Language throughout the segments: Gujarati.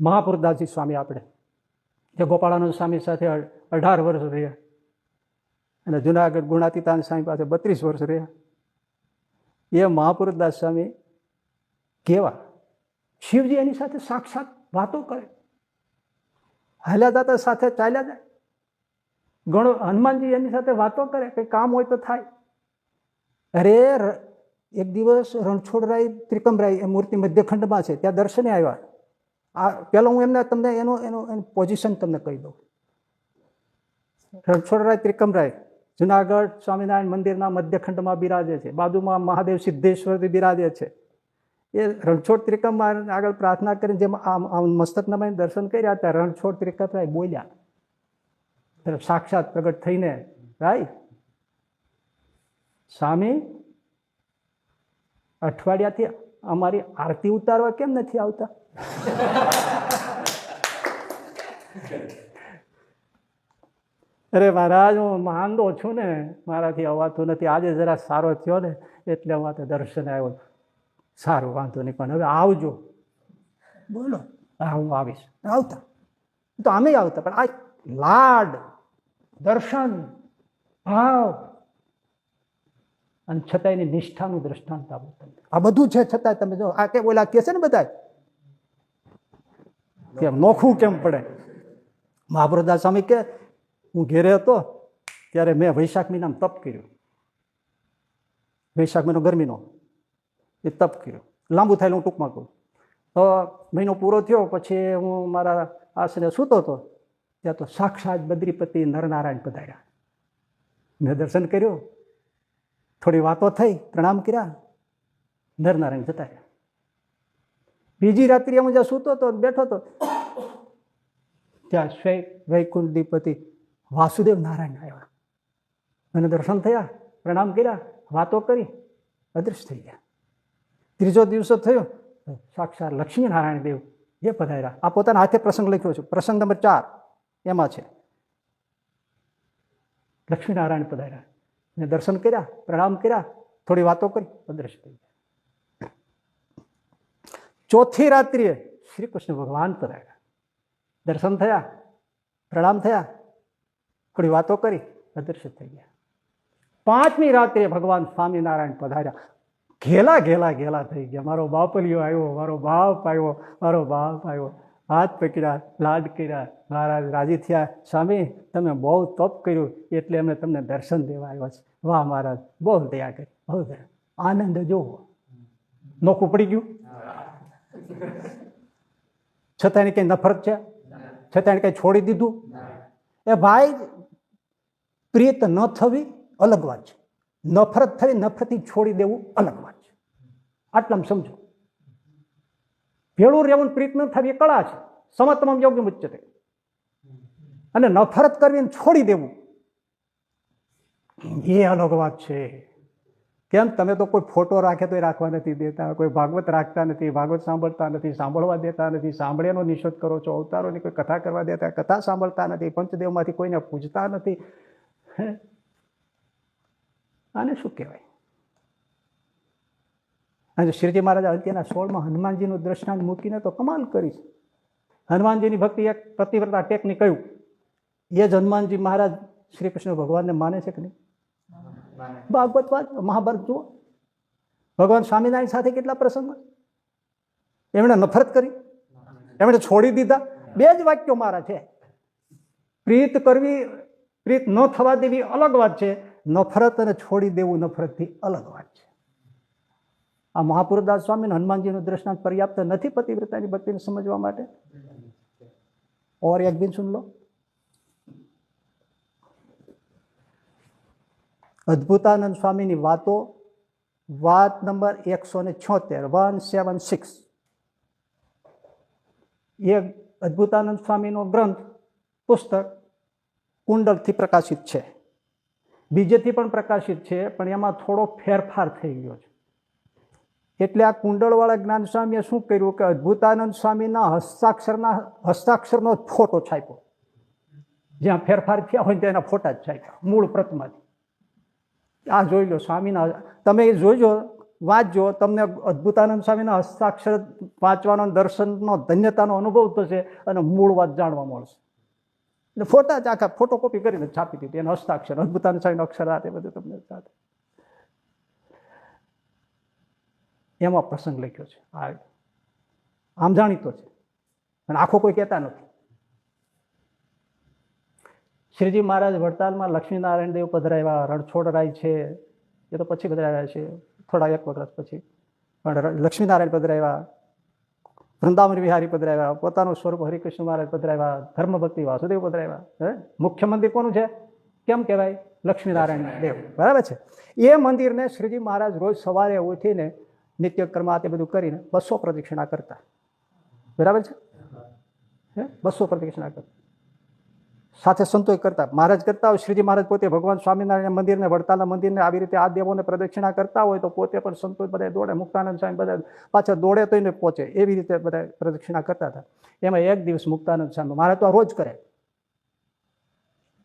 મહાપુરદાસજી સ્વામી આપણે જે ગોપાળાનંદ સ્વામી સાથે 18 વર્ષ રહ્યા અને જુનાગઢ ગુણાતીતાનંદ સ્વામી પાસે 32 વર્ષ રહ્યા. એ મહાપુરદાસ સ્વામી કેવા શિવજી એની સાથે સાક્ષાત વાતો કરે, હાલ્યા જતા સાથે ચાલ્યા જાય. ઘણો હનુમાનજી એની સાથે વાતો કરે, કંઈ કામ હોય તો થાય. અરે એક દિવસ રણછોડરાય ત્રિકમરાય એ મૂર્તિ મધ્યખંડમાં છે, ત્યાં દર્શને આવ્યા. આ પેલો હું એમને તમને એનું પોઝિશન તમને કહી દઉં. રણછોડરાય ત્રિકમરાય જુનાગઢ સ્વામિનારાયણ મંદિરના મધ્યખંડમાં બિરાજે છે, બાજુમાં મહાદેવ સિદ્ધેશ્વર બિરાજે છે. એ રણછોડ ત્રિકમમાં આગળ પ્રાર્થના કરીને જેમ મસ્તક નમાઈને દર્શન કર્યા હતા, રણછોડ ત્રિકમરાય બોલ્યા, સાક્ષાત પ્રગટ થઈને, ભાઈ સ્વામી અઠવાડિયાથી અમારી આરતી ઉતારવા કેમ નથી આવતા? અરે મહારાજ, હું માંદો છું ને, મારાથી અવાતું નથી. આજે જરા સારો થયો ને એટલે હું દર્શન આવ્યો. સારું, વાંધો નહીં, પણ હવે આવજો. બોલો, હા હું આવીશ. આવતા તો અમે આવતા, પણ આ લાડ, દર્શન, ભાવ અને છતાં એની નિષ્ઠાનું દ્રષ્ટાંત આપો. આ બધું છે છતાં તમે જો આ કે ઓલા કે છે ને બધા કેમ નોખું કેમ પડે. મહાપુરદાસ સ્વામી કે હું ઘેરે હતો ત્યારે મેં વૈશાખ મહિનામાં તપ કર્યું. વૈશાખ મહિનો ગરમીનો, એ તપ કર્યું. લાંબુ થાય હું ટૂંકમાં કહું તો મહિનો પૂરો થયો પછી હું મારા આશરે સૂતો હતો, ત્યાં તો સાક્ષાત બદ્રીપતિ નરનારાયણ પધાર્યા. મેં દર્શન કર્યું, થોડી વાતો થઈ, પ્રણામ કર્યા, નરનારાયણ જતા રહ્યા. બીજી રાત્રિએ હું જ્યાં સૂતો હતો બેઠો હતો ત્યાં વૈકુંઠપતિ વાસુદેવ નારાયણ આવ્યા. મને દર્શન થયા, પ્રણામ કર્યા, વાતો કરી, અદૃશ્ય થઈ ગયા. ત્રીજો દિવસો થયો, સાક્ષાત લક્ષ્મીનારાયણ દેવ એ પધાર્યા. આ પોતાના હાથે પ્રસંગ લખ્યો છે, પ્રસંગ નંબર 4 એમાં છે. લક્ષ્મીનારાયણ પધાર્યા, ને દર્શન કર્યા, પ્રણામ કર્યા, થોડી વાતો કરી, અદૃશ્ય થઈ ગયા. ચોથી રાત્રિએ શ્રી કૃષ્ણ ભગવાન પધાર્યા, દર્શન થયા, પ્રણામ થયા, થોડી વાતો કરી, અદૃશ્ય થઈ ગયા. પાંચમી રાત્રે ભગવાન સ્વામિનારાયણ પધાર્યા, ઘેલા ઘેલા ઘેલા થઈ ગયા. મારો બાપલિયો આવ્યો, મારો બાપ આવ્યો, મારો બાપ આવ્યો. હાથ પકડ્યા, લાડ કર્યા. મહારાજ રાજી થયા, સ્વામી તમે બહુ તપ કર્યું એટલે અમે તમને દર્શન દેવા આવ્યા છે. વાહ મહારાજ, બહુ દયા કરી, બહુ દયા. આનંદ જોવો, નોખું પડી ગયું. છતાં એને કઈ નફરત છે? છતાં એને કઈ છોડી દીધું? એ ભાઈ, પ્રીત ન થવી અલગ વાત છે, નફરત થવી, નફરતથી છોડી દેવું અલગ વાત છે. આટલામાં સમજો. ભેળું રહેવું, પ્રીત ન થવી એ કળા છે. સમત્વમ યોગ્ય મુચ્યતે. અને નફરત કરવી છોડી દેવું એ અલગ વાત છે. કેમ? તમે તો કોઈ ફોટો રાખે તો રાખવા નથી દેતા, કોઈ ભાગવત રાખતા નથી, ભાગવત સાંભળતા નથી, સાંભળવા દેતા નથી, સાંભળ્યાનો નિષેધ કરો છો, અવતારોની કોઈ કથા કરવા દેતા, કથા સાંભળતા નથી, પંચદેવમાંથી કોઈને પૂજતા નથી. આને શું કહેવાય? અને શ્રીજી મહારાજ અત્યારના 16માં હનુમાનજીનું દ્રષ્ટાંત મૂકીને તો કમાલ કરી છે. હનુમાનજીની ભક્તિ એક પતિવ્રતા ટેકની કહ્યું, એ જ હનુમાનજી મહારાજ શ્રી કૃષ્ણ ભગવાનને માને છે કે નહીં? ભાગવત વાત, મહાભારત જુઓ. ભગવાન સ્વામિનારાયણ સાથે કેટલા પ્રસંગો, એમણે નફરત કરી, એમણે છોડી દીધા. બે જ વાક્યો મારા છે. પ્રીત કરવી, પ્રીત ન થવા દેવી અલગ વાત છે, નફરત અને છોડી દેવું નફરતથી અલગ વાત છે. આ મહાપુરદાસ સ્વામી હનુમાનજીનું દ્રષ્ટાંત પર્યાપ્ત નથી પતિવ્રતાની ભક્તિને સમજવા માટે? और एक दिन सुन लो. અદ્ભુતાનંદ સ્વામીની વાતો, વાત નંબર 176, 176. એ અદ્ભુતાનંદ સ્વામીનો ગ્રંથ, પુસ્તક કુંડલથી પ્રકાશિત છે, બીજેથી પણ પ્રકાશિત છે, પણ એમાં થોડો ફેરફાર થઈ ગયો છે. એટલે આ કુંડળવાળા જ્ઞાન સ્વામીએ શું કર્યું કે અદ્ભુતાનંદ સ્વામીના હસ્તાક્ષરનો ફોટો છાપ્યો. જ્યાં ફેરફાર થયા હોય તેના ફોટા જ છાપ્યા મૂળ પ્રતમાંથી. આ જોઈ લો સ્વામીના, તમે એ જોઈજો વાંચજો, તમને અદ્ભુતાનંદ સ્વામીના હસ્તાક્ષર વાંચવાનો, દર્શનનો, ધન્યતાનો અનુભવ થશે અને મૂળ વાત જાણવા મળશે. એટલે ફોટા જ આખા ફોટોકોપી કરીને છાપી દીધી, એના હસ્તાક્ષર, અદ્ભુતાનંદ સ્વામીનો અક્ષરાત, એ બધું તમને સાથે એમાં પ્રસંગ લખ્યો છે. આમ જાણીતો છે અને આખો કોઈ કહેતા નથી. શ્રીજી મહારાજ વડતાલમાં લક્ષ્મીનારાયણ દેવ પધરાવ્યા, રણછોડરાય છે એ તો પછી પધરાવ્યા છે, થોડા એક વખત પછી, પણ લક્ષ્મીનારાયણ પધરાવ્યા, વૃંદાવન વિહારી પધરાવ્યા, પોતાનું સ્વરૂપ હરિકૃષ્ણ મહારાજ પધરાવ્યા, ધર્મભક્તિ વાસુદેવ પધરાવ્યા. મુખ્ય મંદિર કોનું છે? કેમ કહેવાય? લક્ષ્મીનારાયણ દેવ. બરાબર છે. એ મંદિરને શ્રીજી મહારાજ રોજ સવારે ઉઠીને નિત્યકર્મ આ તે બધું કરીને 200 પ્રદક્ષિણા કરતા. બરાબર છે? 200 પ્રદક્ષિણા કરતા, સાથે સંતોય કરતા. મહારાજ કરતા હોય, શ્રીજી મહારાજ પોતે ભગવાન સ્વામિનારાયણ મંદિરને, વડતાલના મંદિરને આવી રીતે આ દેવોને પ્રદક્ષિણા કરતા હોય તો પોતે પણ સંતોય બધા દોડે, મુક્તાનંદ સ્વામી બધા પાછા દોડે તો એને પહોંચે, એવી રીતે બધા પ્રદક્ષિણા કરતા હતા. એમાં એક દિવસ મુક્તાનંદ સ્વામી, મહારાજ તો આ રોજ કરે,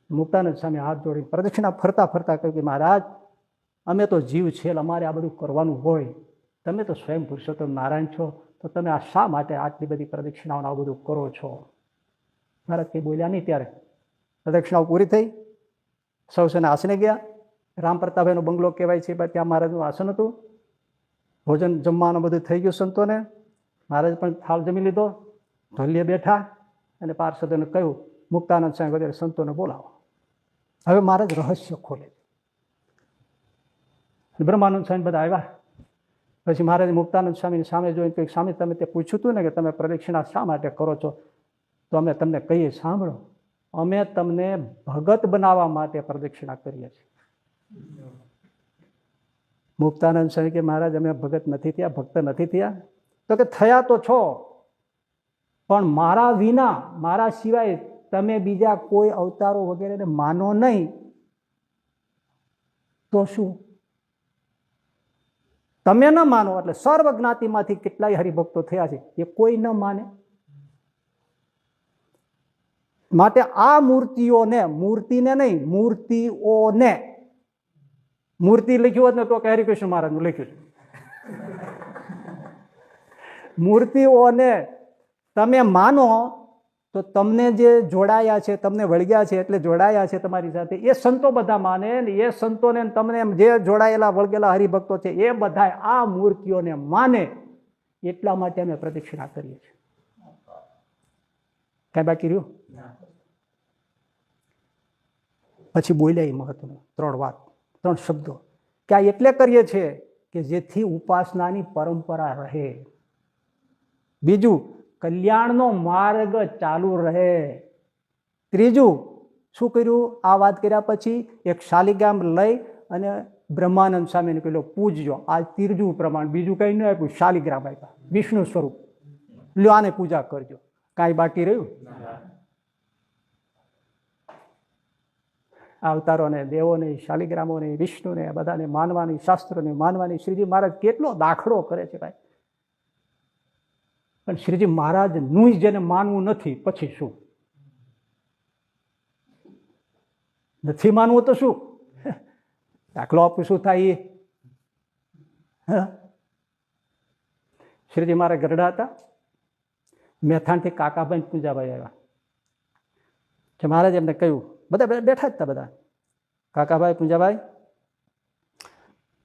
મુક્તાનંદ સ્વામી હાથ જોડી પ્રદક્ષિણા ફરતા ફરતા કહ્યું કે મહારાજ, અમે તો જીવ છે, અમારે આ બધું કરવાનું હોય, તમે તો સ્વયં પુરુષોત્તમ નારાયણ છો, તો તમે આ શા માટે આટલી બધી પ્રદક્ષિણાઓ આ બધું કરો છો? મહારાજ કંઈ બોલ્યા નહીં. ત્યારે પ્રદક્ષિણાઓ પૂરી થઈ, સૌ સેના આસને ગયા. રામ પ્રતાપભાઈનો બંગલો કહેવાય છે, ત્યાં મહારાજનું આસન હતું. ભોજન જમવાનું બધું થઈ ગયું સંતોને. મહારાજ પણ થાળ જમી લીધો, ઢોલીએ બેઠા અને પાર્ષદોને કહ્યું મુક્તાનંદ સ્વામી વગેરે સંતોને બોલાવો. હવે મહારાજ રહસ્ય ખોલે. બ્રહ્માનંદ સ્વામી બધા આવ્યા. પછી મહારાજ મુક્તાનંદ સ્વામીની સામે જોઈને કંઈક, સ્વામી તમે તે પૂછ્યું હતું ને કે તમે પ્રદક્ષિણા શા માટે કરો છો? તો અમે તમને કહીએ, સાંભળો, અમે તમને ભગત બનાવવા માટે પ્રદક્ષિણા કરીએ છીએ. મુક્તાનંદ સ્વામી કે મહારાજ અમે ભગત નથી થયા, ભક્ત નથી થયા. તો કે થયા તો છો, પણ મારા વિના, મારા સિવાય તમે બીજા કોઈ અવતારો વગેરેને માનો નહીં તો શું? તમે ન માનો એટલે સર્વ જ્ઞાતિમાંથી કેટલાય હરિભક્તો થયા છે, એ કોઈ ન માને. માટે આ મૂર્તિઓને, મૂર્તિને નહીં, મૂર્તિઓને, મૂર્તિ લખ્યું હોત ને તો કે હરિકૃષ્ણ મહારાજનું લખ્યું છે. મૂર્તિઓને તમે માનો તો તમને જે જોડાયા છે, તમને વળગ્યા છે એટલે જોડાયા છે તમારી સાથે, એ સંતો બધા માને ને એ સંતોને તમને જે જોડાયેલા વળગેલા હરિભક્તો છે એ બધા આ મૂર્તિઓને માને. એટલા માટે અમે પ્રદક્ષિણા કરીએ છીએ. કઈ બાકી રહ્યું? પછી બોલ્યા એ મહત્વનું 3 વાત, 3 શબ્દો કે આ એટલે કરીએ છીએ કે જેથી ઉપાસનાની પરંપરા રહે. બીજું, કલ્યાણનો માર્ગ ચાલુ રહે. ત્રીજું, શું કર્યું? આ વાત કર્યા પછી એક શાલિગ્રામ લઈ અને બ્રહ્માનંદ સ્વામીને પેલો પૂજજો. આ ત્રીજું પ્રમાણ, બીજું કંઈ ન આપ્યું, શાલિગ્રામ આપ્યા, વિષ્ણુ સ્વરૂપ. લ્યો આને પૂજા કરજો. કાંઈ બાકી રહ્યું? અવતારોને, દેવોને, શાલિગ્રામોને, વિષ્ણુને, બધાને માનવાની, શાસ્ત્રોને માનવાની. શ્રીજી મહારાજ કેટલો દાખલો કરે છે ભાઈ. પણ શ્રીજી મહારાજનું જેને માનવું નથી, પછી શું? નથી માનવું તો શું? દાખલો આપું શું થાય? શ્રીજી મહારાજ ગરડા હતા. મેથાણથી કાકાભાઈ પૂંજાભાઈ આવ્યા કે મહારાજ એમને કહ્યું, બધા બેઠા જ હતા બધા, કાકાભાઈ, પૂંજાભાઈ,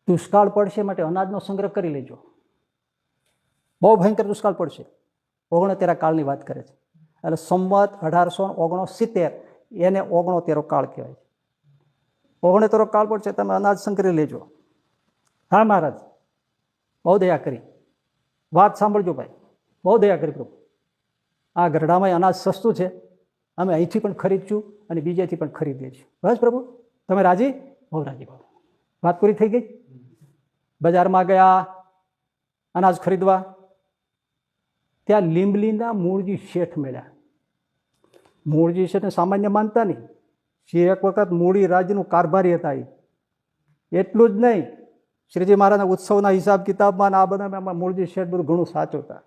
દુષ્કાળ પડશે માટે અનાજનો સંગ્રહ કરી લેજો. બહુ ભયંકર દુષ્કાળ પડશે. 69 કાળની વાત કરે છે. એટલે સંવત 1869 એને 69 કાળ કહેવાય છે. 69 કાળ પડશે, તમે અનાજ સંગ્રહ લેજો. હા મહારાજ, બહુ દયા કરી. વાત સાંભળજો ભાઈ, બહુ દયા કરી પ્રભુ. આ ગરડામાં અનાજ સસ્તું છે, અમે અહીંથી પણ ખરીદશું અને બીજેથી પણ ખરીદીએ છીએ. બસ પ્રભુ, તમે રાજી? બહુ રાજી. બહુ. વાત પૂરી થઈ ગઈ. બજારમાં ગયા અનાજ ખરીદવા. ત્યાં લીંબલીના મૂળજી શેઠ મળ્યા. મૂળજી શેઠને સામાન્ય માનતા નહીં. એક વખત મૂળી રાજ્યનું કારભારી હતા. એટલું જ નહીં, શ્રીજી મહારાજના ઉત્સવના હિસાબ કિતાબમાં આ બધામાં મૂળજી શેઠ બધું ઘણું સાચવતા.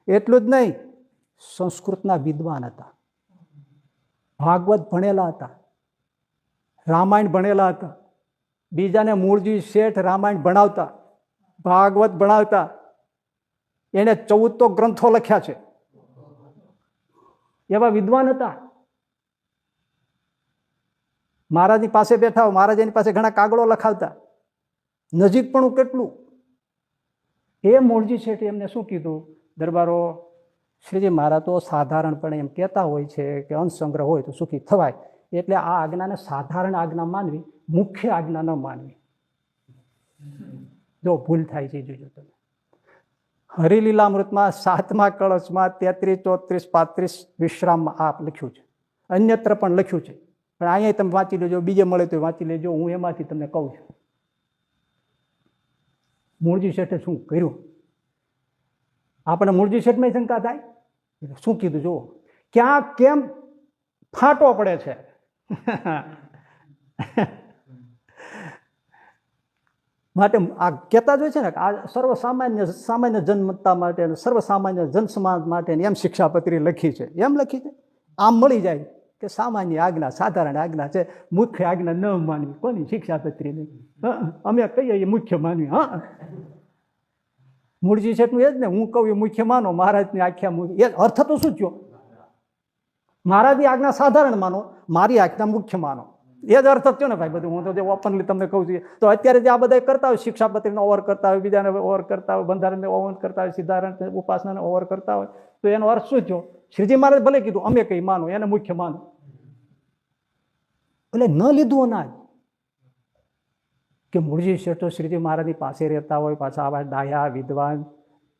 એટલું જ નહીં, સંસ્કૃતના વિદ્વાન હતા, ભાગવત ભણેલા હતા, રામાયણ ભણેલા હતા. બીજાને મૂળજી શેઠ રામાયણ ભણાવતા. ભાગવત ભણાવતા. એને 14 તો ગ્રંથો લખ્યા છે. એવા વિદ્વાન હતા. મહારાજની પાસે બેઠા, મહારાજ એની પાસે ઘણા કાગળો લખાવતા. નજીક પણ કેટલું. એ મૂળજી શેઠે એમને શું કીધું, દરબારો, શ્રીજી મહારાજ તો સાધારણપણે એમ કહેતા હોય છે કે અંશસંગ્રહ હોય તો સુખી થવાય, એટલે આ આજ્ઞાને સાધારણ આજ્ઞા માનવી, મુખ્ય આજ્ઞા ન માનવી. જો ભૂલ થાય છે જોજો તમે. હરિલીલામૃતમાં 7મા કળશમાં 33, 34, 35 વિશ્રામમાં આ લખ્યું છે. અન્યત્ર પણ લખ્યું છે, પણ અહીંયા તમે વાંચી લેજો, બીજે મળે તો વાંચી લેજો. હું એમાંથી તમને કહું છું મૂળજી શેઠે શું કર્યું. આપણે મૂળજી શેઠમાં શંકા થાય, શું કીધું જુઓ, ક્યાં કેમ ફાટો પડે છે. માટે આ કહેતા જ હોય છે ને, આ સામાન્ય જનમતતા માટે, સર્વસામાન્ય જનસમાજ માટે એમ શિક્ષાપત્રી લખી છે. એમ લખી છે, આમ મળી જાય કે સામાન્ય આજ્ઞા, સાધારણ આજ્ઞા છે, મુખ્ય આજ્ઞા ન માનવી. કોની શિક્ષાપત્રી નહીં, અમે કહીએ એ મુખ્ય માનવી. હા, મૂળજી શેઠનું એ જ ને, હું કહું એ મુખ્ય માનો, મહારાજની આખ્યા એ અર્થ તો શું થયો? મહારાજની આજ્ઞા સાધારણ માનો, મારી આજ્ઞા મુખ્ય માનો, એ જ અર્થ થયો ને ભાઈ. બધું હું તો જે ઓપનલી તમને કહું છું. તો અત્યારે જે આ બધા કરતા હોય, શિક્ષાપત્રીનો ઓવર કરતા હોય, બીજાને ઓવર કરતા હોય, બંધારણને ઓવર કરતા હોય, સિદ્ધારણ ઉપાસનાને ઓવર કરતા હોય, તો એનો અર્થ શું થયો? શ્રીજી મહારાજ ભલે કીધું અમે કઈ માનો, એને મુખ્ય માનો, એટલે ન લીધું અનાજ. કે મૂળજી શેઠ તો શ્રીજી મહારાજની પાસે રહેતા હોય, પાછા આવા ડાયા વિદ્વાન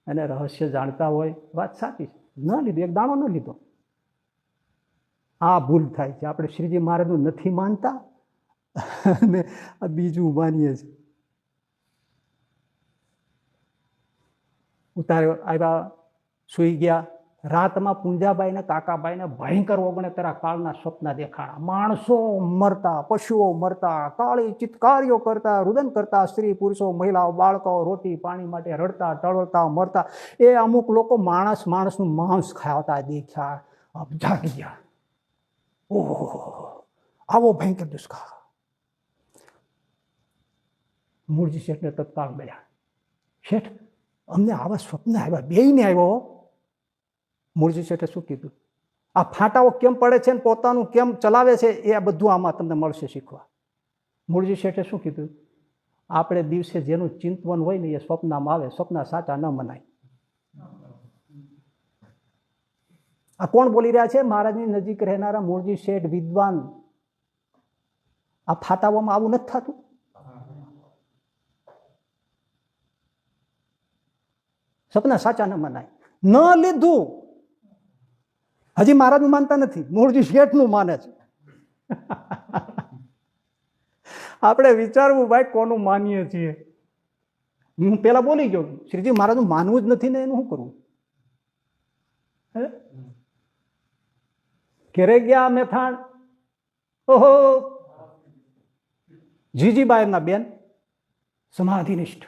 અને રહસ્ય જાણતા હોય, વાત સાચી છે. ન લીધું, એક દાણો ન લીધો. આ ભૂલ થાય છે. આપણે શ્રીજી મહારાજનું નથી માનતા અને બીજું માનીએ છીએ. ઉતારે આવ્યા, સુઈ ગયા. રાતમાં પુંજાબાઈને કાકાબાઈને ભયંકર 69 કાળના સ્વપ્ન દેખાણા. માણસો મરતા, પશુઓ મરતા, કાળી ચિત્કારીઓ કરતા, રુદન કરતા, સ્ત્રી પુરુષો મહિલાઓ બાળકો રોટી પાણી માટે રડતા ટળતા મરતા. એ અમુક લોકો માણસનું માંસ ખાતા દેખ્યા. જાગી ગયા. ઓહો, આવો ભયંકર દુષ્કાળ. મૂળજી શેઠને તત્કાળ મળ્યા. શેઠ, અમને આવા સ્વપ્ન આવ્યા, બેયને આવ્યો. મૂળજી શેઠે શું કીધું? આ ફાટાઓ કેમ પડે છે ને પોતાનું કેમ ચલાવે છે, એ બધું આમાં તમને મળશે શીખવા. મૂળજી શેઠે શું કીધું? આપણે દિવસે જેનું ચિંતવન હોય ને એ સ્વપ્નમાં આવે, સ્વપ્ન સાચા ન મનાય. આ કોણ બોલી રહ્યા છે? મહારાજની નજીક રહેનારા મૂળજી શેઠ વિદ્વાન. આ ફાટાઓમાં આવું નથી થતું. સપના સાચા ન મનાય. ન લીધું. હજી મહારાજનું માનતા નથી, મૂળજી શેઠનું માને છે. આપણે વિચારવું ભાઈ, કોનું માનીએ છીએ. હું પેલા બોલી ગયો, શ્રીજી મહારાજનું માનવું જ નથી ને એનું શું કરવું? ઘેરે ગયા મેથાણ. ઓહો, જીજીબા એમના બેન સમાધિનિષ્ઠ.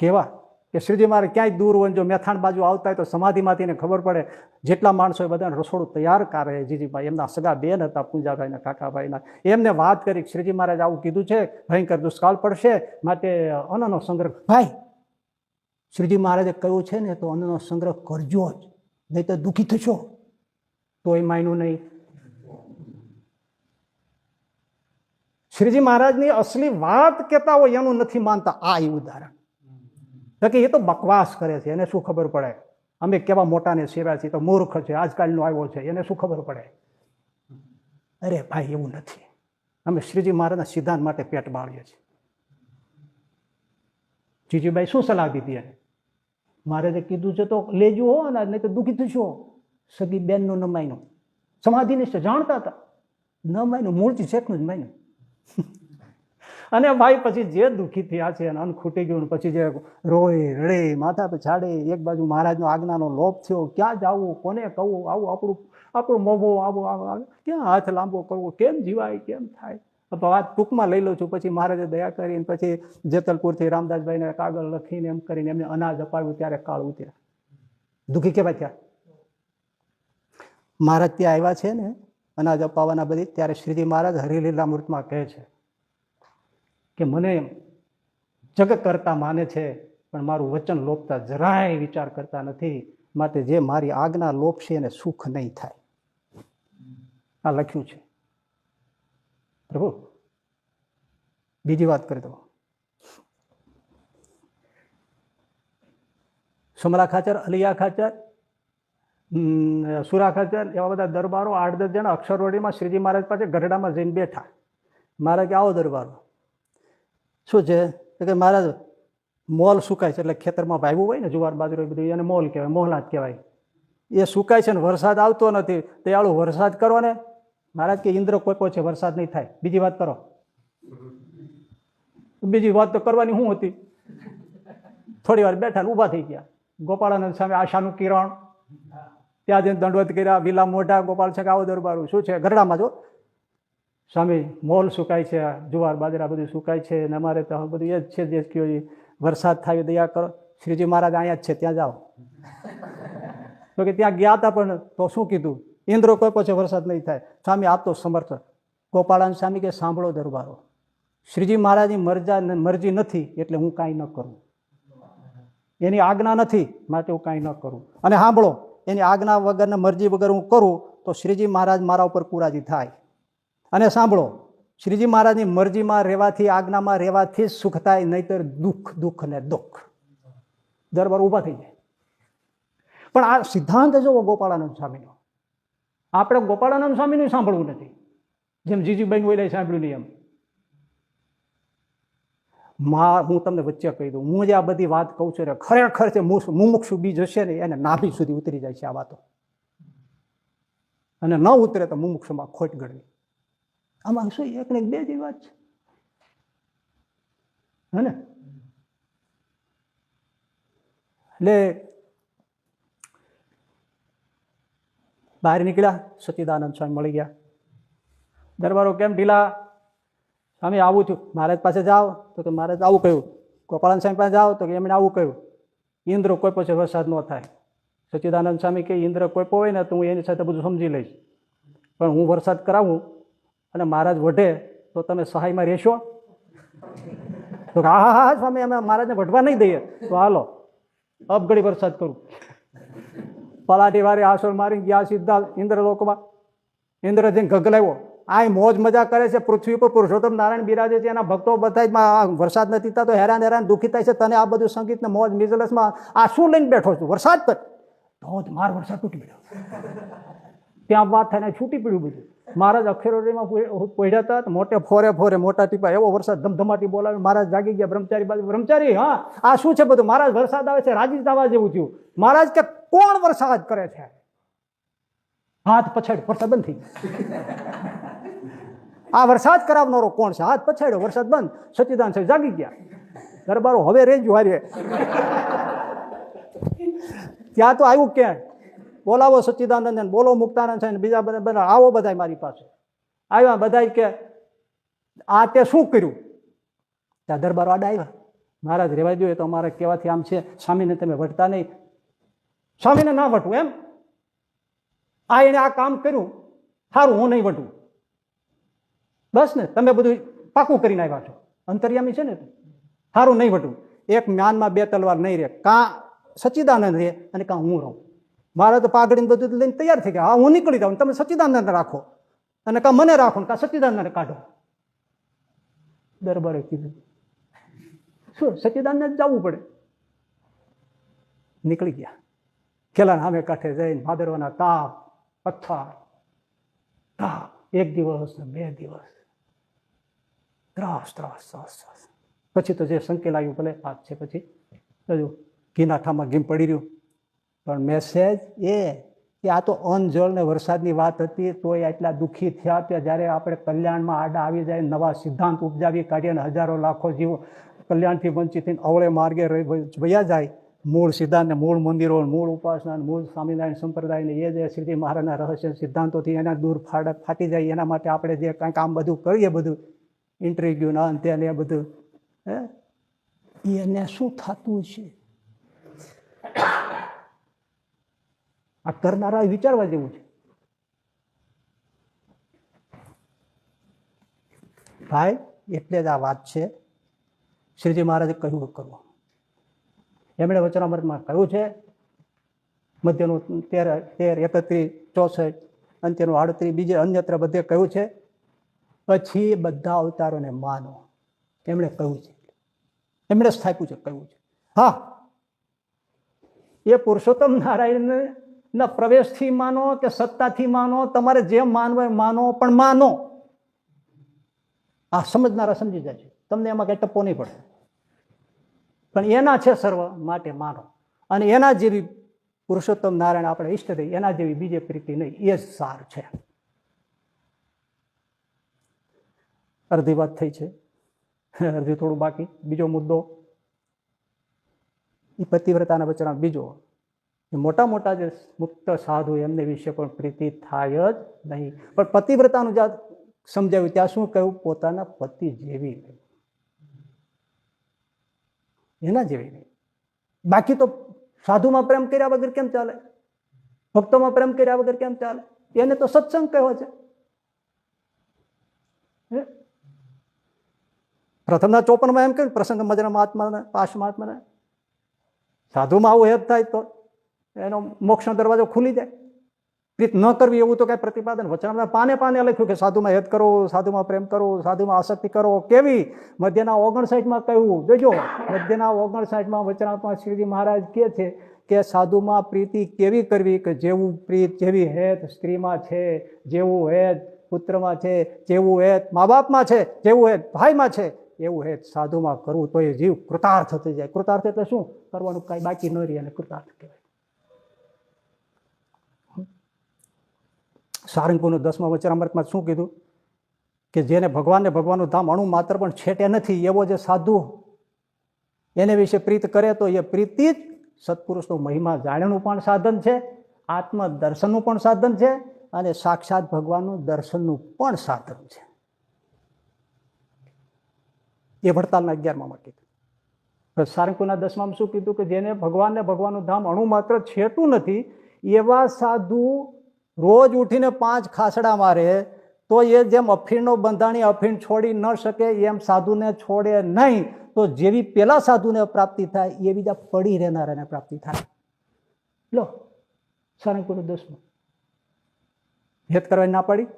કેવા કે શ્રીજી મારે ક્યાંય દૂર હોય, જો મેથાણ બાજુ આવતા હોય તો સમાધિમાંથી એને ખબર પડે. જેટલા માણસો એ બધાને રસોડું તૈયાર કરે. જીજીભાઈ એમના સગા બેન હતા, પૂંજાભાઈના કાકાભાઈના. એમને વાત કરી, શ્રીજી મહારાજ આવું કીધું છે, ભયંકર દુષ્કાળ પડશે, માટે અન્નનો સંગ્રહ. ભાઈ, શ્રીજી મહારાજે કહ્યું છે ને, તો અન્નનો સંગ્રહ કરજો જ, નહીં તો દુઃખી થશો. તોય માન્યું નહીં. શ્રીજી મહારાજની અસલી વાત કહેતા હોય એનું નથી માનતા. આ એ ઉદાહરણ કે એ તો બકવાસ કરે છે, એને શું ખબર પડે? અમે કેવા મોટાને સેવા છીએ, તો મૂર્ખ છે, આજકાલનો આવ્યો છે, એને શું ખબર પડે? અરે ભાઈ, એવું નથી. અમે શ્રીજી મહારાજના સિદ્ધાંત માટે પેટ બાળીએ છીએ. જીજીભાઈ શું સલાહ દીધી એને? મહારાજે કીધું છે તો લેજો હો, નહીં તો દુઃખી થશો. સગી બેનનું ન માન્યું, સમાધિનિષ્ઠ જાણતા હતા, ન માન્યું, મૂળજી શેઠનું જ માન્યું. અને ભાઈ પછી જે દુઃખી થયા છે, અન્ન ખૂટી ગયું, પછી જે રોય રડે, માથા પર છાડે, એક બાજુ મહારાજનો આજ્ઞાનો લોપ થયો, ક્યાં જવું, કોને કહું, આવું આપણું મોભો આવું, ક્યાં હાથ લાંબો કરવો, કેમ જીવાય, કેમ થાય? વાત ટૂંકમાં લઈ લઉં છું. પછી મહારાજે દયા કરીને પછી જેતલપુરથી રામદાસભાઈને કાગળ લખીને એમ કરીને એમને અનાજ અપાવ્યું. ત્યારે કાળ ઉતર્યા. દુઃખી કેવા થયા? મહારાજ ત્યાં આવ્યા છે ને અનાજ અપાવવાના બધી, ત્યારે શ્રીજી મહારાજ હરિલીલામૃતમાં કહે છે કે મને જગ કરતા માને છે, પણ મારું વચન લોપતા જરાય વિચાર કરતા નથી. માટે જે મારી આજ્ઞા લોપશે એને સુખ નહીં થાય. આ લખ્યું છે. પ્રભુ બીજી વાત કરી દો. સમરા ખાચર, અલિયા ખાચર, સુરા ખાચર, એવા બધા દરબારો 8-10 જણા અક્ષરવડીમાં શ્રીજી મહારાજ પાસે ગઢડામાં જઈને બેઠા. મહારાજ કે આવો દરબારો. શું છે કે મહારાજ મોલ સુકાય છે, એટલે ખેતરમાં વાવ્યું હોય ને જુવાર બાજરો બધું, એને મોલ કહેવાય, મોહલાત કહેવાય. એ સુકાય છે ને વરસાદ આવતો નથી. દયાળુ વરસાદ કરો ને. મહારાજ કે ઇન્દ્ર કોઈ છે, વરસાદ નહીં થાય. બીજી વાત કરો. બીજી વાત તો કરવાની શું હતી? થોડી વાર બેઠા ઊભા થઈ ગયા. ગોપાળાનંદ સામે આશાનું કિરણ, ત્યાં જઈને દંડવત કર્યા, વિલા મોઢા. ગોપાલ છે કે આવો દરબારું. શું છે? ગરડામાં જો સ્વામી મોલ સુકાય છે, જુવાર બાજરા બધું સુકાય છે, અને અમારે તો બધું એ જ છે જે કયો વરસાદ થાય દયા કરો. શ્રીજી મહારાજ અહીંયા જ છે, ત્યાં જાઓ. તો કે ત્યાં ગયા હતા, પણ તો શું કીધું? ઇન્દ્ર કોઈ પછી વરસાદ નહીં થાય. સ્વામી આપ તો સમર્થ. ગોપાળાનંદ સ્વામી કે સાંભળો દરબારો, શ્રીજી મહારાજની મરજી નથી એટલે હું કાંઈ ન કરું. એની આજ્ઞા નથી માટે હું કાંઈ ન કરું. અને સાંભળો, એની આજ્ઞા વગરના મરજી વગર હું કરું તો શ્રીજી મહારાજ મારા ઉપર કુરાજી થાય. અને સાંભળો, શ્રીજી મહારાજની મરજીમાં રહેવાથી, આજ્ઞામાં રહેવાથી જ સુખ થાય, નહીતર દુઃખ, દુઃખ ને દુઃખ. દરબાર ઊભા થઈ જાય. પણ આ સિદ્ધાંત જોવો ગોપાળાનંદ સ્વામીનો. આપણે ગોપાળાનંદ સ્વામીનું સાંભળવું નથી, જેમ જીજીબાઈ ઓલે સાંભળ્યું નહીં એમ. હું તમને વચ્ચે કહી દઉં, હું જે આ બધી વાત કહું છું ખરેખર છે મુમુક્ષુ બીજ હશે ને એને નાભી સુધી ઉતરી જાય છે આ વાતો, અને ન ઉતરે તો મુમુક્ષુમાં ખોટ ગણવી. આમાં શું એક ને બે જેવી વાત છે હે ને? એટલે બહાર નીકળ્યા, સચ્ચિદાનંદ સ્વામી મળી ગયા. દરબારો કેમ ઢીલા? સ્વામી આવું છું. મહારાજ પાસે જાઓ તો કે મહારાજ આવું કહ્યું. ગોપાળાનંદ સ્વામી પાસે જાઓ તો કે એમણે આવું કહ્યું. ઇન્દ્ર કોઈ પછી વરસાદ ન થાય. સચ્ચિદાનંદ સ્વામી કે ઇન્દ્ર કોઈ હોય ને તો હું એની સાથે બધું સમજી લઈશ, પણ હું વરસાદ કરાવું અને મહારાજ વઢે તો તમે સહાયમાં રહેશો? તો હા હા હા સ્વામી, અમે મહારાજને વઢવા નહીં દઈએ. તો હાલો અબગડી વરસાદ કરું. પલાટી વાળી આસોર મારી ગયા સીધા ઇન્દ્રલોકમાં. ઇન્દ્ર જઈને ગગલાવ્યો. આ મોજ મજા કરે છે પૃથ્વી પર, પુરુષોત્તમ નારાયણ બિરાજે છે, એના ભક્તો બધા વરસાદ નથી થતો, હેરાન હેરાન દુઃખી થાય છે. તને આ બધું સંગીત ને મોજ મિઝલસમાં આ શું લઈને બેઠો છું? વરસાદ કર. ધોધમાર વરસાદ તૂટી પડ્યો. ત્યાં વાત થઈને છૂટી પડ્યું બધું. મહારાજ અક્ષરોમાં પડ્યા હતા, મોટે ફોરે ફોરે મોટા ટીપા, એવો વરસાદ ધમધમાટી બોલાવે. મહારાજ જાગી ગયા. બ્રહ્મચારી બાજુ, બ્રહ્મચારી હા આ શું છે બધું? મહારાજ વરસાદ આવે છે, રાજી થવા જેવું થયું. મહારાજ કે કોણ વરસાદ કરે છે? હાથ પછાડ, વરસાદ બંધ થઈ ગયો. આ વરસાદ કરાવનારો કોણ છે? હાથ પછાડ્યો, વરસાદ બંધ. સચ્ચિદાનંદ સાહેબ જાગી ગયા. દરબારો હવે રેજો હારે. ત્યાં તો આવ્યું ક્યાં? બોલાવો સચ્ચિદાનંદ, બોલો મુક્તાનંદ સાહેબ, બીજા બધા આવો, બધા મારી પાસે આવ્યા. બધા કે આ તે શું કર્યું? ત્યાં દરબારો આડા આવ્યા. મહારાજ રેવા જોઈએ તો અમારે કહેવાથી આમ છે, સ્વામીને તમે વટતા નહીં. સ્વામીને ના વટવું એમ? આ એને આ કામ કર્યું, સારું હું નહીં વટું. બસ ને, તમે બધું પાકું કરીને આવ્યા છો. અંતર્યામી છે ને, સારું નહીં વટું. એક જ્ઞાનમાં બે તલવાર નહીં રહે, કાં સચ્ચિદાનંદ રહે અને કાં હું રહું. મારે તો પાઘડીને બધું લઈને તૈયાર થઈ ગયા. હા હું નીકળી જાઉં, તમે સચ્ચિદાનંદ રાખો, અને કાં મને રાખો ને કાં સચ્ચિદાનંદ કાઢો. દરબારે કીધું શું સચ્ચિદાનંદ જવું પડે? નીકળી ગયા. ખેલા સામે કાંઠે જઈને ભાદરવાના તાપ, પથ્થર, તાપ, એક દિવસ ને 2 દિવસ ત્રાસ ત્રાસ ત્રાસ ત્રાસ. પછી તો જે સંકેલાયું ભલે વાત છે, પછી હજુ ઘીના ઠામાં ઘીમ પડી રહ્યું. પણ મેસેજ એ કે આ તો અનજળ ને વરસાદની વાત હતી, તોય આટલા દુઃખી થયા. ત્યાં જ્યારે આપણે કલ્યાણમાં આડા આવી જાય, નવા સિદ્ધાંત ઉપજાવી કાઢીએ ને હજારો લાખો જીવો કલ્યાણથી વંચિત થઈને અવળે માર્ગે વયા જાય. મૂળ સિદ્ધાંત, મૂળ મંદિરો, મૂળ ઉપાસના, મૂળ સ્વામિનારાયણ સંપ્રદાયને એ જે શ્રીજી મહારાજના રહસ્ય સિદ્ધાંતોથી એના દૂર ફાટી જાય. એના માટે આપણે જે કાંઈક આમ બધું કરીએ, બધું ઇન્ટરવ્યુ ના અંતે ને એ બધું, એને શું થતું છે? આ કરનારા વિચારવા જેવું છે. ભાઈ એટલે જ આ વાત છે શ્રીજી મહારાજે કહ્યું કરવું. એમણે વચનામૃતમાં કહ્યું છે, મધ્યનું 13, 31, 64, અંત્યનું 38, બીજે અન્યત્ર બધે કહ્યું છે, પછી બધા અવતારોને માનો. એમણે કહ્યું છે, એમણે સ્થાપ્યું છે, કહ્યું છે. હા, એ પુરુષોત્તમ નારાયણના પ્રવેશથી માનો કે સત્તાથી માનો, તમારે જેમ માનવું એ માનો, પણ માનો. આ સમજનારા સમજી જાય છે, તમને એમાં કઈ ટપ્પો નહીં પડે. પણ એના છે સર્વ માટે માનો. અને એના જેવી પુરુષોત્તમ નારાયણ આપણે ઈષ્ટ થઈ, એના જેવી બીજે પ્રીતિ નહીં. એ જ સાર છે. અડધી વાત થઈ છે, અડધી થોડું બાકી. બીજો મુદ્દો એ પતિવ્રતાના વચન. બીજો, મોટા મોટા જે મુક્ત સાધુ એમને વિશે પણ પ્રીતિ થાય જ નહીં. પણ પતિવ્રતાનું જ્યાં સમજાવ્યું ત્યાં શું કહ્યું? પોતાના પતિ જેવી નહીં, એના જેવી નહીં. બાકી તો સાધુમાં પ્રેમ કર્યા વગર કેમ ચાલે? ભક્તોમાં પ્રેમ કર્યા વગર કેમ ચાલે? એને તો સત્સંગ કહેવો છે. પ્રથમના 54 એમ કહ્યું, પ્રસંગ મજરા મહાત્માને, પાશ મહાત્માને. સાધુમાં આવું હેત થાય તો એનો મોક્ષનો દરવાજો ખુલી જાય. પ્રીત ન કરવી એવું તો કઈ પ્રતિપાદન વચનામાં પાને પાને લખ્યું કે સાધુમાં હેત કરો, સાધુમાં પ્રેમ કરો, સાધુમાં આસક્તિ કરો. કેવી? મધ્યના 59 કહ્યું. જોજો, મધ્યના 59 વચનામાં શ્રીજી મહારાજ કહે છે કે સાધુમાં પ્રીતિ કેવી કરવી? કે જેવું પ્રીત, જેવી હેત સ્ત્રીમાં છે, જેવું હેત પુત્રમાં છે, જેવું હેત મા બાપમાં છે, જેવું હેત ભાઈમાં છે, એવું હેત સાધુમાં કરવું તો એ જીવ કૃતાર્થ થઈ જાય. કૃતાર્થ એટલે શું? કરવાનું કઈ બાકી ન રહે, અને કૃતાર્થ કહેવાય. સારંગપુરનું 10મા વચનામૃતમાં શું કીધું? કે જેને ભગવાનને ભગવાનનું ધામ અણુ માત્ર પણ છેટે નથી, એવો જે સાધુ એને વિશે પ્રીત કરે તો એ પ્રીતિ જ સત્પુરુષનો મહિમા જાણવાનું પણ સાધન છે, આત્મ દર્શનનું પણ સાધન છે, અને સાક્ષાત ભગવાનનું દર્શનનું પણ સાધન છે. એ વડતાલના 11માં કીધું. સારંગપુરના 10માં શું કીધું? કે જેને ભગવાનને ભગવાનનું ધામ અણુ માત્ર છેટું નથી, એવા સાધુ રોજ ઉઠીને 5 ખાસડા મારે તો એ જેમ અફીણનો બંધાણી અફીણ છોડી ન શકે, એમ સાધુને છોડે નહીં. તો જેવી પેલા સાધુને પ્રાપ્તિ થાય, એ બીજા પડી રહેનારાને પ્રાપ્તિ થાય. લો, સારંગપુરનું 10માં હેત કરવાની ના પડી.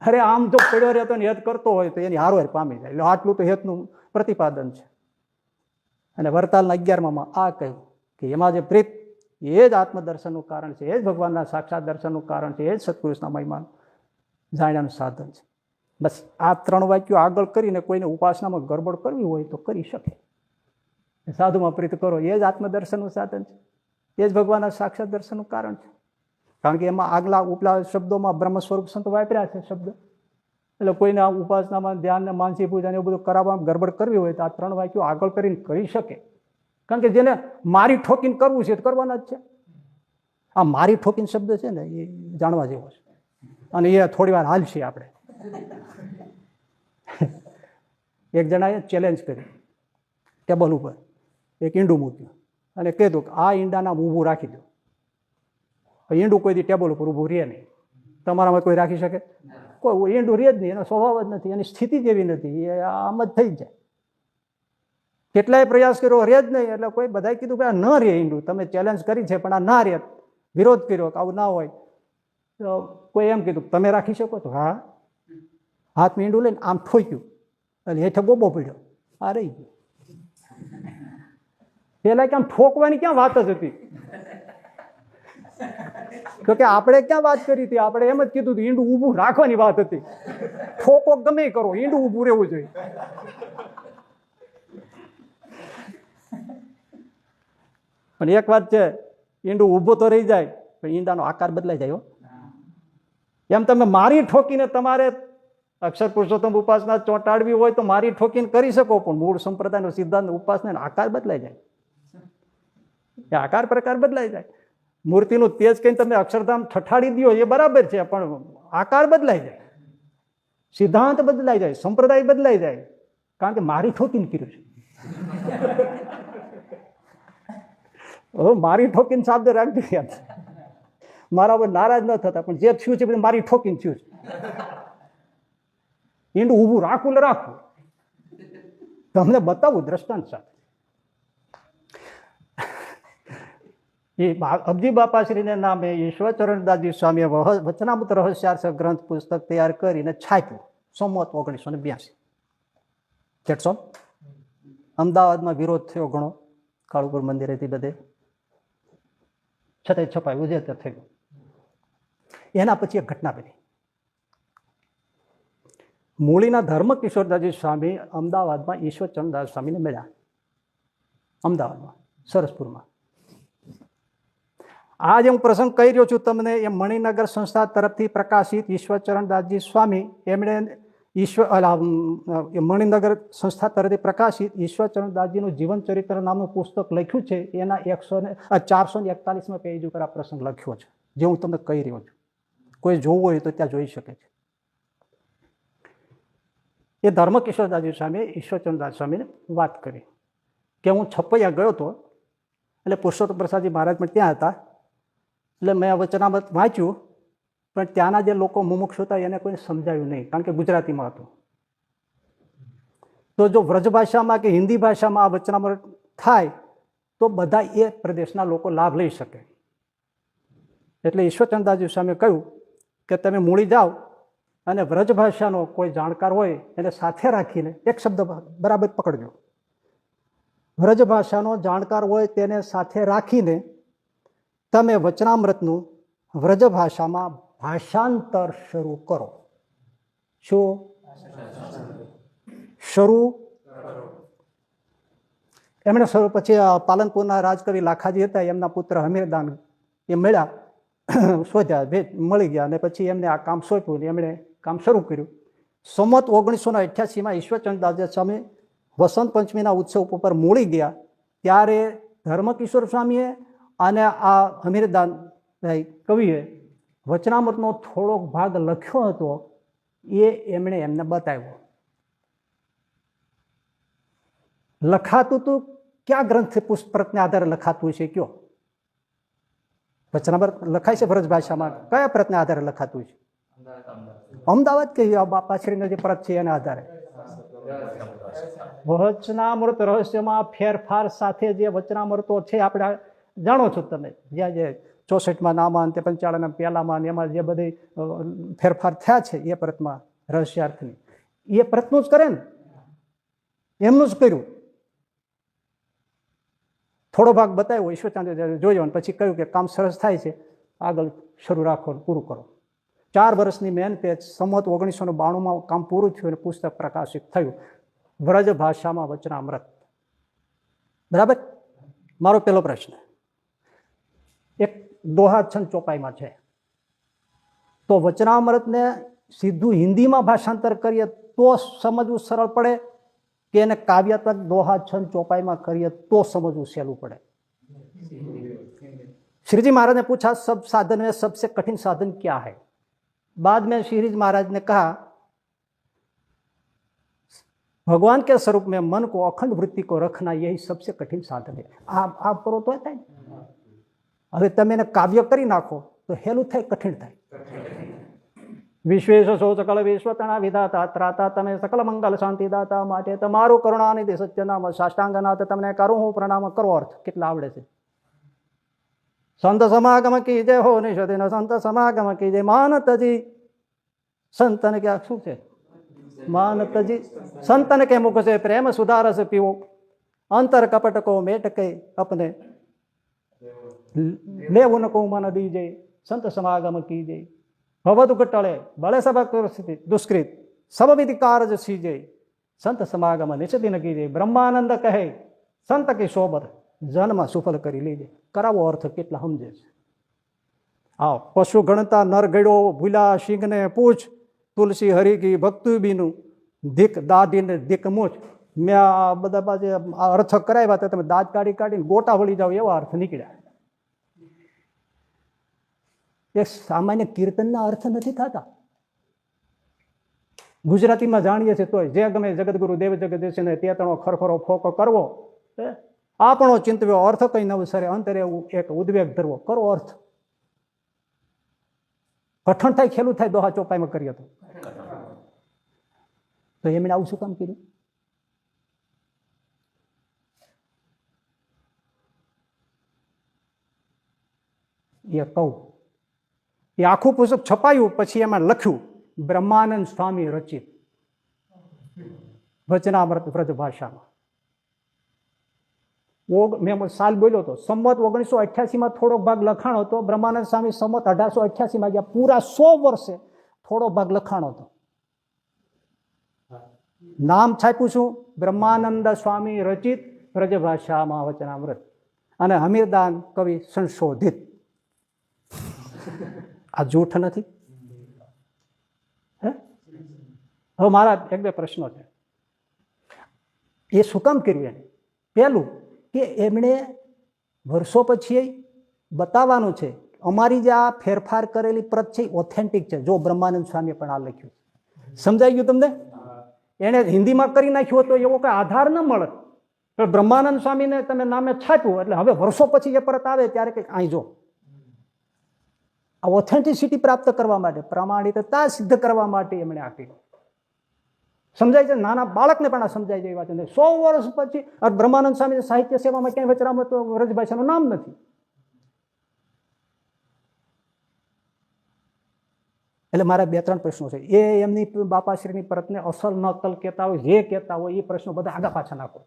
અરે આમ જો પડ્યો રહેતો ને હેત કરતો હોય તો એની હારોહાર પામી જાય. એટલે આટલું તો હેતનું પ્રતિપાદન છે. અને વરતાલના 11માં આ કહ્યું કે એમાં જે પ્રીત, એ જ આત્મદર્શનનું કારણ છે, એ જ ભગવાનના સાક્ષાત દર્શનનું કારણ છે, એ જ સત્પુરુષના મહિમાનું જાણ્યાનું સાધન છે. બસ આ 3 વાક્યો આગળ કરીને કોઈને ઉપાસનામાં ગડબડ કરવી હોય તો કરી શકે. સાધુમાં પ્રીત કરો, એ જ આત્મદર્શનનું સાધન છે, એ જ ભગવાનના સાક્ષાત દર્શનનું કારણ છે. કારણ કે એમાં આગલા ઉપલા શબ્દોમાં બ્રહ્મ સ્વરૂપ સંત વાપર્યા છે શબ્દ. એટલે કોઈને ઉપાસનામાં ધ્યાન, માનસી પૂજા એવું બધું કરાવવામાં ગડબડ કરવી હોય તો આ 3 વાક્યો આગળ કરીને કરી શકે. કારણ કે જેને મારી ઠોકીને કરવું છે કરવાના જ છે. આ મારી ઠોકીને શબ્દ છે ને, એ જાણવા જેવો છે, અને એ થોડી વાર હાલશે. આપણે એક જણાએ ચેલેન્જ કરી ટેબલ ઉપર, એક ઈંડું મૂક્યું અને કીધું કે આ ઈંડાના ઊભું રાખી દો. ઈંડું કોઈ દી ટેબલ ઉપર ઊભું રહે નહીં. તમારામાં કોઈ રાખી શકે? કોઈ ઈંડું રહે જ નહીં. એનો સ્વભાવ જ નથી, એની સ્થિતિ જ એવી નથી. એ આમ જ થઈ જાય. કેટલાય પ્રયાસ કર્યો, રહે જ નહીં. એટલે કોઈ બધાએ કીધું કે આ ન રહે ઈંડું, તમે ચેલેન્જ કરી છે પણ આ ના રહે, વિરોધ કર્યો કે આવું ના હોય. તો કોઈ એમ કીધું તમે રાખી શકો? તો હા. હાથમાં ઈંડું લઈને આમ ઠોક્યું, એટલે હેઠે બોબો પડ્યો, આ રહી ગયું. પેલા કે આમ ઠોકવાની ક્યાં વાત જ હતી? તો કે આપણે ક્યાં વાત કરી હતી? આપણે એમ જ કીધું હતું ઈંડું ઊભું રાખવાની વાત હતી. ઠોકો ગમે કરો, ઈંડું ઊભું રહેવું જોઈએ. પણ એક વાત છે, ઈંડું ઊભું તો રહી જાય પણ ઈંડાનો આકાર બદલાઈ જાય. એમ તમે મારી ઠોકીને તમારે અક્ષર પુરુષોત્તમ ઉપાસના ચોંટાડવી હોય તો મારી ઠોકીને કરી શકો, પણ મૂળ સંપ્રદાયનો સિદ્ધાંત ઉપાસના આકાર બદલાઈ જાય. એ આકાર પ્રકાર બદલાઈ જાય. મૂર્તિનું તેજ કઈ તમે અક્ષરધામ ઠઠાડી દો એ બરાબર છે, પણ આકાર બદલાઈ જાય, સિદ્ધાંત બદલાઈ જાય, સંપ્રદાય બદલાઈ જાય. કારણ કે મારી ઠોકીને કર્યું છે. મારી ઠોકીને શબ્દ રાખી ગયા. મારા પર નારાજ ન થતા, પણ જે થયું છે મારી ઠોકીને થયું છે. ઈંડું ઊભું રાખવું ને રાખવું. તમને બતાવું દ્રષ્ટાંત સાથે. એ અબજી બાપાશ્રીને નામે ઈશ્વરચરણદાસજી સ્વામીએ વચનામૃત રહસ્યાર્થ ગ્રંથ પુસ્તક તૈયાર કરીને છાપ્યું સંમત 1982. કેટલસો અમદાવાદમાં વિરોધ થયો ઘણો, કાળુપુર મંદિરેથી બધે, છતાંય છપાયું જે તે થયું. એના પછી એક ઘટના બની. મૂળીના ધર્મકિશોરદાસજી સ્વામી અમદાવાદમાં ઈશ્વરચરણદાસ સ્વામીને મળ્યા, અમદાવાદમાં સરસપુરમાં. આજે હું પ્રસંગ કહી રહ્યો છું તમને, એ મણિનગર સંસ્થા તરફથી પ્રકાશિત ઈશ્વરચરણદાસજી સ્વામી એમણે મણિનગર સંસ્થા તરફથી પ્રકાશિત ઈશ્વરચરણદાસજીનું જીવન ચરિત્ર નામનું પુસ્તક લખ્યું છે. એના 441 પેજ ઉપર આ પ્રસંગ લખ્યો છે, જે હું તમને કહી રહ્યો છું. કોઈ જોવું હોય તો ત્યાં જોઈ શકે છે. એ ધર્મકિશોરદાસજી સ્વામીએ ઈશ્વરચરણદાસ સ્વામીને વાત કરી કે હું છપૈયા ગયો હતો, એટલે પુરુષોત્તમ પ્રસાદજી મહારાજ પણ ત્યાં હતા. એટલે મેં વચનામૃત વાંચ્યું, પણ ત્યાંના જે લોકો મુમુક્ષુ હતા એને કોઈને સમજાયું નહીં, કારણ કે ગુજરાતીમાં હતું. તો જો વ્રજ ભાષામાં કે હિન્દી ભાષામાં આ વચનામૃત થાય તો બધા એ પ્રદેશના લોકો લાભ લઈ શકે. એટલે ઈશ્વરચરણદાસજી સ્વામીએ કહ્યું કે તમે મૂળી જાઓ અને વ્રજ ભાષાનો કોઈ જાણકાર હોય એને સાથે રાખીને, એક શબ્દ બરાબર પકડજો, વ્રજ ભાષાનો જાણકાર હોય તેને સાથે રાખીને તમે વચનામૃતનું વ્રજ ભાષામાં ભાષાંતર શરૂ કરો. શું શરૂ? એમણે પછી પાલનપુરના રાજકવિ લાખાજી હતા, એમના પુત્ર હમીરદાન એ મળ્યા, શોધ્યા, મળી ગયા, અને પછી એમને આ કામ સોંપ્યું ને એમણે કામ શરૂ કર્યું. સંમત 1988માં ઈશ્વરચરણદાસ સ્વામી વસંત પંચમીના ઉત્સવ ઉપર મૂળી ગયા, ત્યારે ધર્મકિશોર સ્વામીએ અને આ હમીરદાન કવિએ વચનામૃતનો થોડોક ભાગ લખ્યો હતો, એ એમણે એમને બતાવ્યો. લખાતું હતું ક્યાં ગ્રંથ પુસ્તકને આધારે લખાતું છે? કયો વચનામૃત લખાય છે વ્રજ ભાષામાં, કયા પ્રતને આધારે લખાતું છે? અમદાવાદ કે બાપાશ્રીનો જે પ્રત છે એના આધારે. વચનામૃત રહસ્યમાં ફેરફાર સાથે જે વચનામૃતો છે, આપણે જાણો છો તમે, જ્યાં જે 64માં નામાં, 55ના પહેલામાં, એમાં જે બધી ફેરફાર થયા છે એ પ્રતમાં રહસ્યાર્થની, એ પ્રતનું જ કરે ને, એમનું જ કર્યું. થોડો ભાગ બતાવ્યો, ઈશ્વરચંદ્ર જોયો, પછી કહ્યું કે કામ સરસ થાય છે, આગળ શરૂ રાખો, પૂરું કરો. 4 વર્ષની મહેનતે સંમત 1992માં કામ પૂરું થયું અને પુસ્તક પ્રકાશિત થયું, વ્રજ ભાષામાં વચનામૃત. બરાબર. મારો પહેલો પ્રશ્ન, એક દોહા છંદ ચોપાઈમાં છે, તો વચનામૃતને સીધું હિન્દીમાં ભાષાંતર કરીએ તો સમજવું સરળ પડે કે એને કાવ્યાત્મક દોહા છંદ ચોપાઈમાં કરીએ તો સમજવું સહેલું પડે? श्री जी महाराज ने पूछा सब साधन में सबसे कठिन साधन क्या है? बाद में श्री जी महाराज ने कहा भगवान के स्वरूप में मन को अखंड वृत्ति को रखना यही सबसे कठिन साधन है. आप करो तो થાય. હવે તમે એને કાવ્ય કરી નાખો તો હેલું થાય, કઠિન થાય. વિશ્વેશ સૌ સકલ વિશ્વતના વિધાતા ત્રાતા તમે સકલ મંગલ શાંતિ દાતા, માટે તમારું કરુણાનિધિ સત્યનામ સાષ્ટાંગનાથ તમને કરું હું પ્રણામ. કરો અર્થ કેટલા આવડે છે? संत समागम कीजे हो निषदिन संत समागम कीजे मानतजी. संतन क्या શું છે? मानतजी. संतन के मुख से प्रेम सुधारस पीओ, अंतर कपट को मेट के अपने ले उनको मन दीजे. संत समागम कीजे भवद कटले बड़े सब दुष्कृत सब विधि कार्य सीजे. संत समागम निषदिन कीजे ब्रह्मानंद कहे संत की सोबत जन्म सुफल કરી લેજે. કરાવો અર્થ કેટલા સમજે છે? આવ પશુ ગણતા નર ગળ્યો ભૂલા સિંહને પૂછ, તુલસી હરી કી ભક્તિ બીનું દીક દાદીને દીક મૂછ. મેં આ બધા બાજુ અર્થ કરાવ્યા તો તમે દાંત કાઢી કાઢીને ગોટા વળી જાઓ એવા અર્થ નીકળ્યા. એ સામાન્ય કીર્તનના અર્થ નથી થતા. ગુજરાતીમાં જાણીએ છીએ તોય જે ગમે જગતગુરુ દેવ જગદીશને તે તણો ખરખરો ફોકો કરવો, આપણો ચિંતવ્યો અર્થ કઈ નવસરે અંતરે એવું એક ઉદ્વેગ ધરવો. કરો અર્થ. કઠણ થાય, ખેલું થાય, દોહા ચોપાઈમાં કરીએ તો એમણે આવું શું કામ કર્યું? એ કહું. એ આખું પુસ્તક છપાયું, પછી એમાં લખ્યું બ્રહ્માનંદ સ્વામી રચિત વચનામૃત વ્રજ ભાષામાં. મેં સાલ બોલ્યો હતો, સંમત 1988 થોડોક ભાગ લખાણો હતો. બ્રહ્માનંદ સ્વામી સંમત 1888 ગયા. પૂરા 100 વર્ષે થોડો ભાગ લખાણો હતો. નામ છાપ્યું શું? બ્રહ્માનંદ સ્વામી રચિત વ્રજભાષામાં વચનામૃત, અને હમીરદાન કવિ સંશોધિત. આ જૂઠ નથી? હવે મારા એક બે પ્રશ્નો છે. એ શું કામ કર્યું એને? પહેલું કે એમણે વર્ષો પછી બતાવવાનું છે અમારી જે આ ફેરફાર કરેલી પ્રત છે ઓથેન્ટિક છે. જો બ્રહ્માનંદ સ્વામીએ પણ આ લખ્યું, સમજાઈ ગયું તમને? એને હિન્દીમાં કરી નાખ્યું હતો એવો કઈ આધાર ન મળે. બ્રહ્માનંદ સ્વામીને તમે નામે છાપ્યું એટલે હવે વર્ષો પછી જે પરત આવે ત્યારે કંઈક અહીં જો આ ઓથેન્ટિસિટી પ્રાપ્ત કરવા માટે, પ્રમાણિકતા સિદ્ધ કરવા માટે એમણે આપી. સમજાય છે? નાના બાળકને પણ આ સમજાય છે એ વાત. 100 વર્ષ પછી બ્રહ્માનંદ સ્વામી સાહિત્ય સેવામાં ક્યાંય વચનામૃત વ્રજભાષાનું નામ નથી. એટલે મારા 2-3 પ્રશ્નો છે. એ એમની બાપાશ્રીની પરતને અસલ નકલ કહેતા હોય, જે કહેતા હોય એ પ્રશ્નો બધા આગા પાછા નાખો,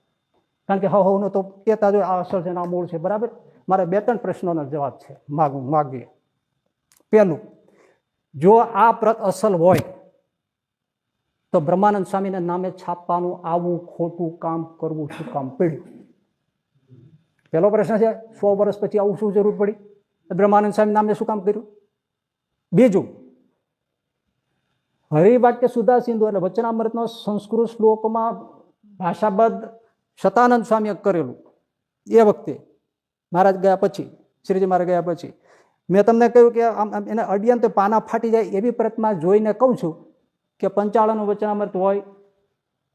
કારણ કે હવનો તો કહેતા જ આ અસલ છે, આ મૂળ છે, બરાબર. મારા 2-3 પ્રશ્નોનો જવાબ છે માગીએ. પહેલું, જો આ પ્રત અસલ હોય તો બ્રહ્માનંદ સ્વામીના નામે છાપવાનું આવું ખોટું કામ કરવું શું કામ પડ્યું? પહેલો પ્રશ્ન છે. 100 વર્ષ પછી આવું શું જરૂર પડી? બ્રહ્માનંદ સ્વામી નામે શું કામ કર્યું? બીજું, હરિવાક્ય સુધા સિંધુ એટલે વચનામૃતનો સંસ્કૃત શ્લોકમાં ભાષાબદ્ધ શતાનંદ સ્વામીએ કરેલું. એ વખતે મહારાજ ગયા પછી, શ્રીજી મહારાજ ગયા પછી મેં તમને કહ્યું કે આમ એને અડિયંત પાના ફાટી જાય એવી પ્રતમાં જોઈને કહું છું કે 55નું વચનામૃત હોય,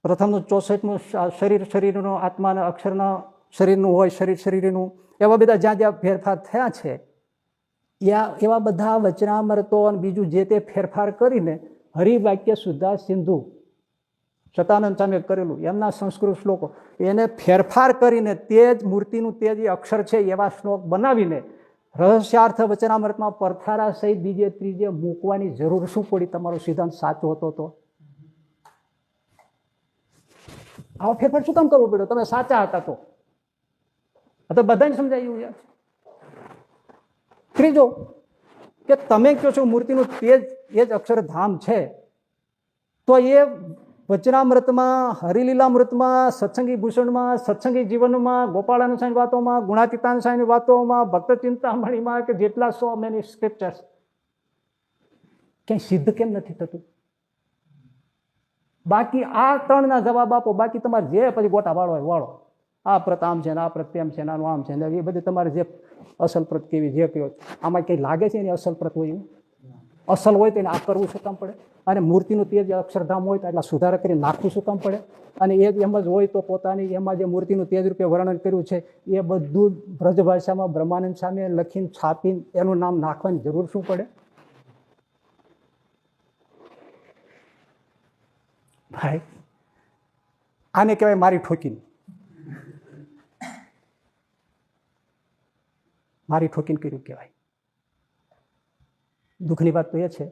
પ્રથમનું 64મું શરીરનું, આત્માના અક્ષરના શરીરનું હોય, શરીરનું, એવા બધા જ્યાં જ્યાં ફેરફાર થયા છે એવા બધા વચનામૃતો અને બીજું જે તે ફેરફાર કરીને હરિવાક્ય સુધા સિંધુ શતાનંદ સ્વામીએ કરેલું, એમના સંસ્કૃત શ્લોકો એને ફેરફાર કરીને તે જ મૂર્તિનું તે જે અક્ષર છે એવા શ્લોક બનાવીને રહસ્યાર્થ વચનામૃતમાં પરથારા સહિત બીજે ત્રીજે મૂકવાની જરૂર શું પડી? તમારો સિદ્ધાંત સાચો હતો તો આવો ફેરફાર શું કામ કરવો પડ્યો? તમે સાચા હતા તો બધાને સમજાયું છે. ત્રીજો કે તમે કહો છો મૂર્તિનું તે જ અક્ષરધામ છે, તો એ વચનામૃતમાં, હરિલીલામૃતમાં, સત્સંગી ભૂષણમાં, સત્સંગી જીવનમાં, ગોપાળાનંદ સ્વામી વાતોમાં, ગુણાતીતાનંદ સ્વામી વાતોમાં, ભક્ત ચિંતામણીમાં કે જેટલા 100 મેની સ્ક્રિપ્ચર્સ ક્યાંય સિદ્ધ કેમ નથી થતું? બાકી આ 3ના જવાબ આપો, બાકી તમારે જે પછી ગોટા વાળો હોય વાળો. આ પ્રત આમ છે ને, આ પ્રત તેમ છે, આનું આમ છે ને, એ બધી તમારે જે અસલ પ્રત કેવી જે કહો આમાં કંઈ લાગે છે એની અસલ પ્રત હોય? અસલ હોય તો એને આ કરવું શું કામ પડે? અને મૂર્તિનું તે જ અક્ષરધામ હોય તો એટલા સુધારા કરી નાખવું શું કામ પડે? અને એ જ એમ જ હોય તો પોતાની એમાં જે મૂર્તિનું તેજ રૂપે વર્ણન કર્યું છે એ બધું બ્રજભાષામાં બ્રહ્માનંદ સ્વામીએ લખીને છાપીને એનું નામ નાખવાની જરૂર શું પડે? ભાઈ આને કહેવાય મારી ઠોકીને. મારી ઠોકીને કર્યું કહેવાય. દુઃખની વાત તો એ છે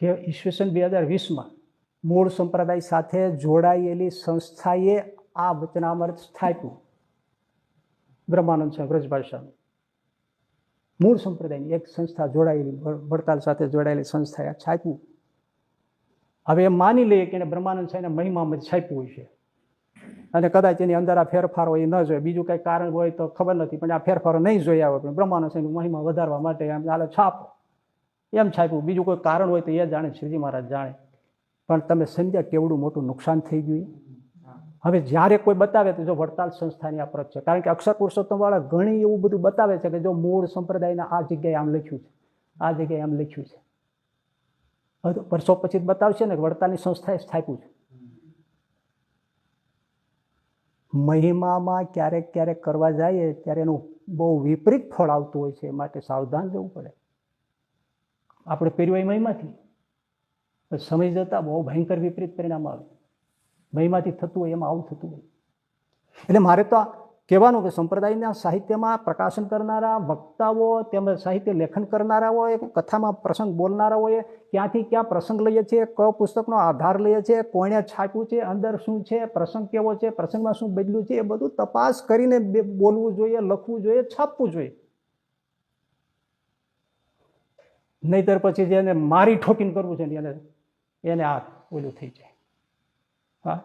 કે ઈસવીસન 2020માં મૂળ સંપ્રદાય સાથે જોડાયેલી સંસ્થાએ આ વચનામૃત સ્થાપ્યું. બ્રહ્માનંદ સ્વામી વ્રજભાષાનું મૂળ સંપ્રદાયની એક સંસ્થા જોડાયેલી, વડતાલ સાથે જોડાયેલી સંસ્થાએ છાપ્યું. હવે એમ માની લઈએ કે એને બ્રહ્માનંદ સ્વામીના મહિમામાં છાપ્યું હોય છે અને કદાચ એની અંદર આ ફેરફારો એ ન જોઈએ, બીજું કંઈ કારણ હોય તો ખબર નથી, પણ આ ફેરફારો નહીં જોયા હોય, પણ બ્રહ્માનંદ સ્વામીની મહિમા વધારવા માટે એમ ચાલે છાપો એમ છાપ્યું. બીજું કોઈ કારણ હોય તો એ જાણે, શ્રીજી મહારાજ જાણે. પણ તમે સમજ્યા કેવડું મોટું નુકસાન થઈ ગયું. હવે જ્યારે કોઈ બતાવે તો જો વડતાલ સંસ્થાની આ પ્રત છે, કારણ કે અક્ષર પુરુષોત્તમ વાળા ઘણી એવું બધું બતાવે છે કે જો મૂળ સંપ્રદાયના આ જગ્યાએ આમ લખ્યું છે, આ જગ્યાએ આમ લખ્યું છે. હવે વર્ષો પછી બતાવશે ને વડતાલની સંસ્થાએ સ્થાપ્યું છે. મહિમામાં ક્યારેક ક્યારેક કરવા જઈએ ત્યારે એનું બહુ વિપરીત ફળ આવતું હોય છે, માટે સાવધાન રહેવું પડે. આપણે પહેર્યું એ મહિમાથી સમય જતા બહુ ભયંકર વિપરીત પરિણામ આવે. મહિમાથી થતું હોય એમાં આવું થતું હોય. એટલે મારે તો કહેવાનું કે સંપ્રદાયના સાહિત્યમાં પ્રકાશન કરનારા વક્તાઓ તેમજ સાહિત્ય લેખન કરનારાઓએ, કથામાં પ્રસંગ બોલનારાઓએ ક્યાંથી ક્યાં પ્રસંગ લઈએ છીએ, કયો પુસ્તકનો આધાર લઈએ છીએ, કોણે છાપ્યું છે, અંદર શું છે, પ્રસંગ કેવો છે, પ્રસંગમાં શું બદલ્યું છે, એ બધું તપાસ કરીને બોલવું જોઈએ, લખવું જોઈએ, છાપવું જોઈએ. નહીતર પછી જેને મારી ઠોકીને કરવું છે ને એને આ ઓલું થઈ જાય. હા,